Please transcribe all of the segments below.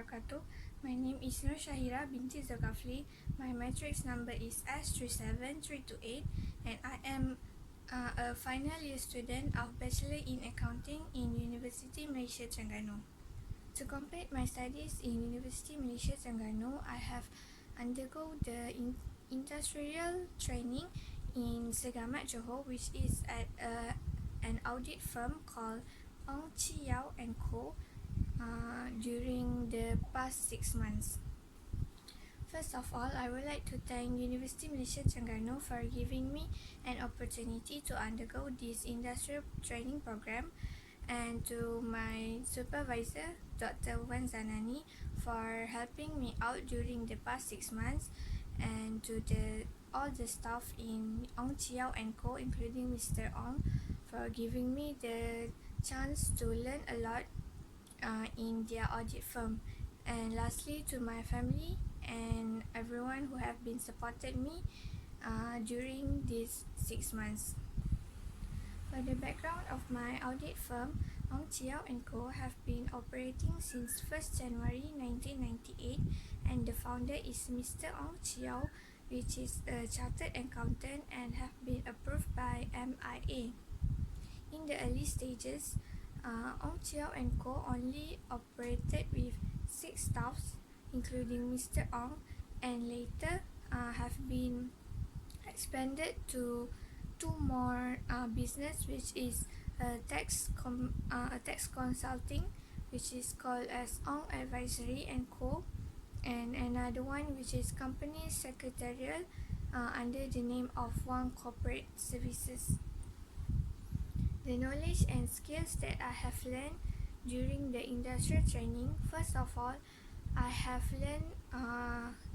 wabarakatuh. My name is Syahirah Binti Zulkafli. My matrix number is S37328 and I am a final year student of Bachelor in Accounting in University Malaysia Terengganu. To complete my studies in University Malaysia Terengganu, I have undergo the industrial training in Segamat Johor, which is at an audit firm called Ong Chi Yao and Co. During the past 6 months. First of all, I would like to thank University Malaysia Terengganu for giving me an opportunity to undergo this industrial training program, and to my supervisor, Dr. Wan Zanani, for helping me out during the past 6 months, and to all the staff in Ong Chi Yao and Co., including Mr. Ong, for giving me the chance to learn a lot in their audit firm. And lastly, to my family and everyone who have been supported me during these 6 months. For the background of my audit firm, Ong Chi Yao and Co. have been operating since 1st January 1998, and the founder is Mr. Ong Chi Yao, which is a chartered accountant and have been approved by MIA. In the early stages, Ong Chi Yao and Co. only operated with 6 staffs, including Mr. Ong, and later have been expanded to 2 more business, which is a tax consulting, which is called as Ong Advisory and Co., and another one which is company secretarial under the name of Wang Corporate Services. The knowledge and skills that I have learned during the industrial training, first of all, I have learned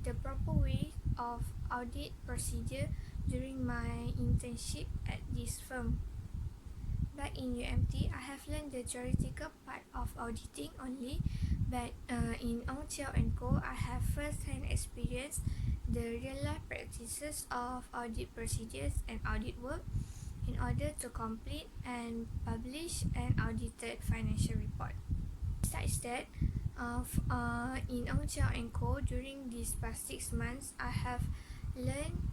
the proper way of audit procedure during my internship at this firm. Back in UMT, I have learned the theoretical part of auditing only, but in Ong Chi Yao and Co., I have first-hand experience the real-life practices of audit procedures and audit work in order to complete and publish an audited financial report. Besides that, in Ong Chi Yao and Co., during these past 6 months, I have learned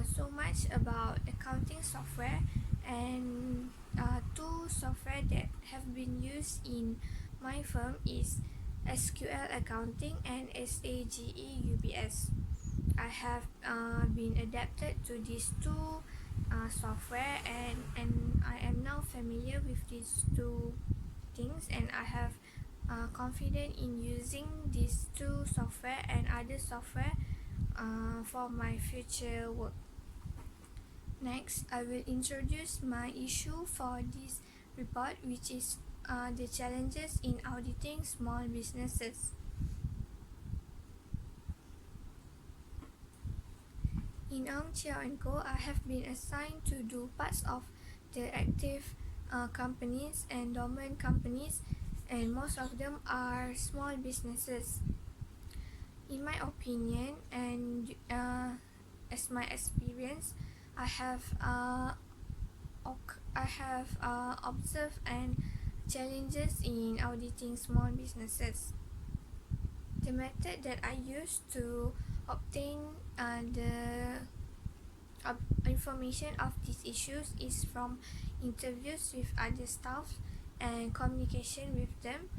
so much about accounting software, and 2 software that have been used in my firm is SQL Accounting and SAGE UBS. I have been adapted to these 2 software, and I am now familiar with these 2 things, and I have confident in using these 2 software and other software for my future work. Next, I will introduce my issue for this report, which is the challenges in auditing small businesses. In Ong Chi Yao and Co., I have been assigned to do parts of the active companies and dormant companies, and most of them are small businesses. In my opinion, and as my experience, I have observed and challenges in auditing small businesses. The method that I use to obtain the information of these issues is from interviews with other staff and communication with them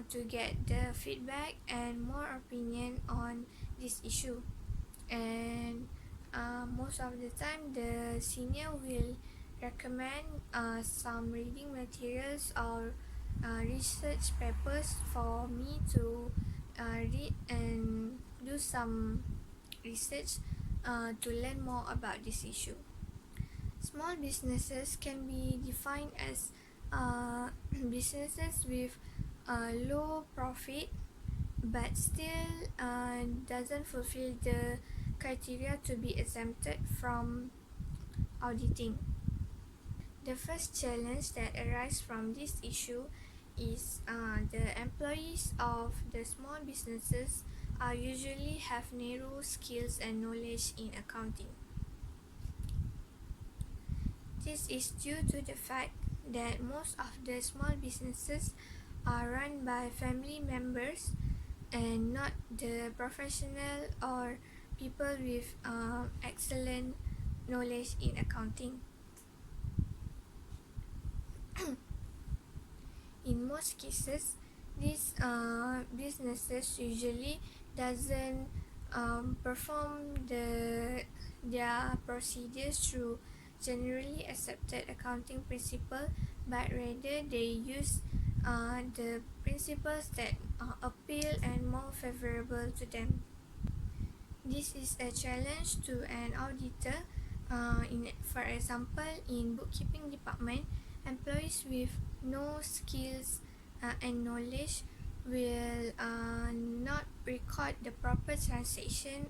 to get the feedback and more opinion on this issue. And most of the time, the senior will recommend some reading materials or research papers for me to read and do some research to learn more about this issue. Small businesses can be defined as businesses with low profit but still doesn't fulfill the criteria to be exempted from auditing. The first challenge that arises from this issue is the employees of the small businesses usually have narrow skills and knowledge in accounting. This is due to the fact that most of the small businesses are run by family members and not the professional or people with excellent knowledge in accounting. In most cases, these businesses usually doesn't perform their procedures through generally accepted accounting principle, but rather they use the principles that appeal and more favorable to them. This is a challenge to an auditor. For example, in bookkeeping department, employees with no skills and knowledge will not record the proper transaction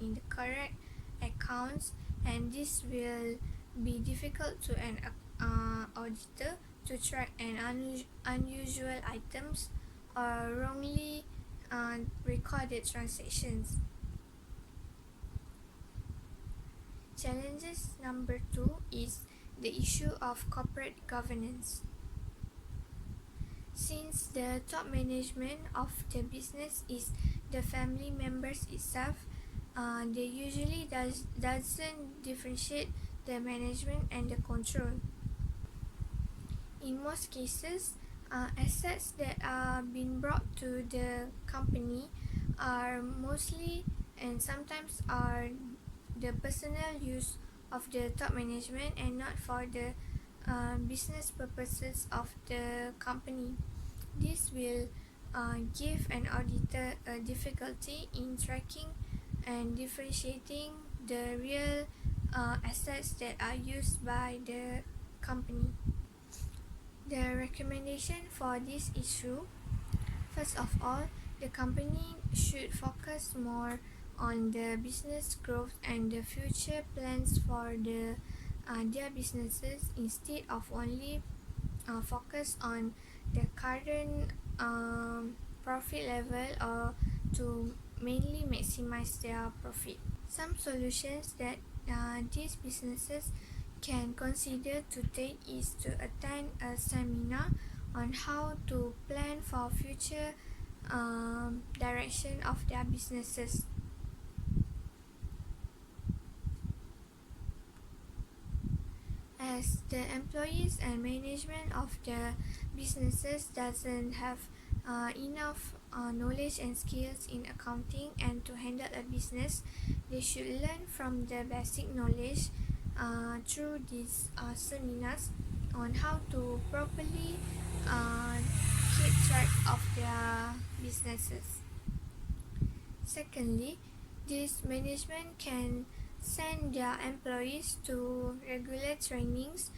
in the correct accounts, and this will be difficult to an auditor to track an unusual items or wrongly recorded transactions. Challenges number 2 is the issue of corporate governance. Since the top management of the business is the family members itself, they usually doesn't differentiate the management and the control. In most cases, assets that are being brought to the company are mostly and sometimes are the personal use of the top management and not for the business purposes of the company. This will give an auditor a difficulty in tracking and differentiating the real assets that are used by the company. The recommendation for this issue: first of all, the company should focus more on the business growth and the future plans for their businesses instead of only focus on the current profit level or to mainly maximize their profit. Some solutions that these businesses can consider to take is to attend a seminar on how to plan for future direction of their businesses. As the employees and management of the businesses doesn't have enough knowledge and skills in accounting and to handle a business, they should learn from the basic knowledge through these seminars on how to properly keep track of their businesses. Secondly, this management can send their employees to regular trainings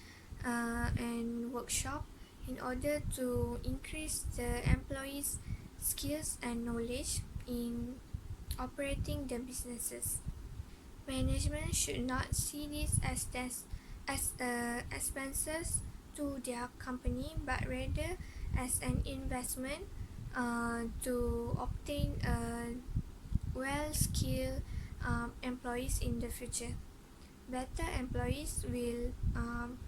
and workshop in order to increase the employees' skills and knowledge in operating the businesses. Management should not see this as expenses to their company, but rather as an investment to obtain a well-skilled employees in the future. Better employees will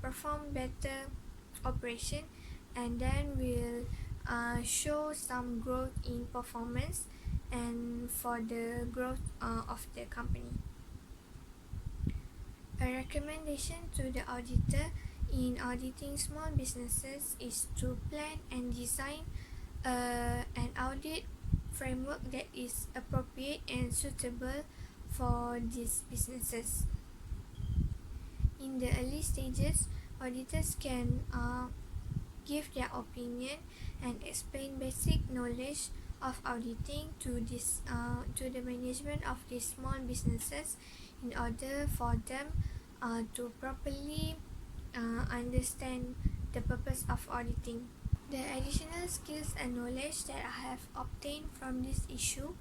perform better operation and then will show some growth in performance and for the growth of the company. A recommendation to the auditor in auditing small businesses is to plan and design an audit framework that is appropriate and suitable for these businesses. In the early stages, auditors can give their opinion and explain basic knowledge of auditing to the management of these small businesses in order for them to properly understand the purpose of auditing. The additional skills and knowledge that I have obtained from this issue: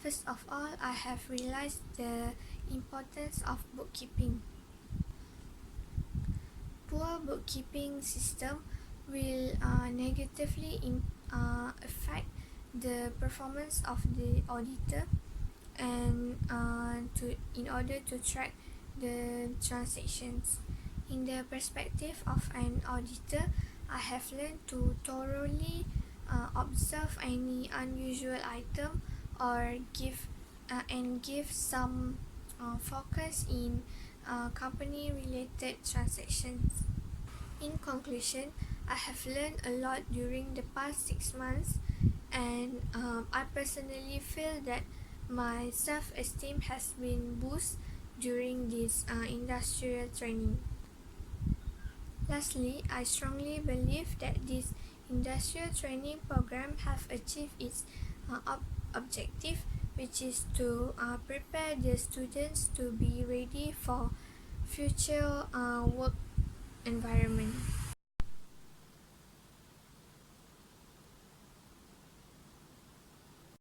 first of all, I have realized the importance of bookkeeping. Poor bookkeeping system will negatively affect the performance of the auditor and in order to track the transactions. In the perspective of an auditor, I have learned to thoroughly observe any unusual item or give some focus in company-related transactions. In conclusion, I have learned a lot during the past 6 months, and I personally feel that my self-esteem has been boosted during this industrial training. Lastly, I strongly believe that this industrial training program have achieved its objective, which is to prepare the students to be ready for future work environment.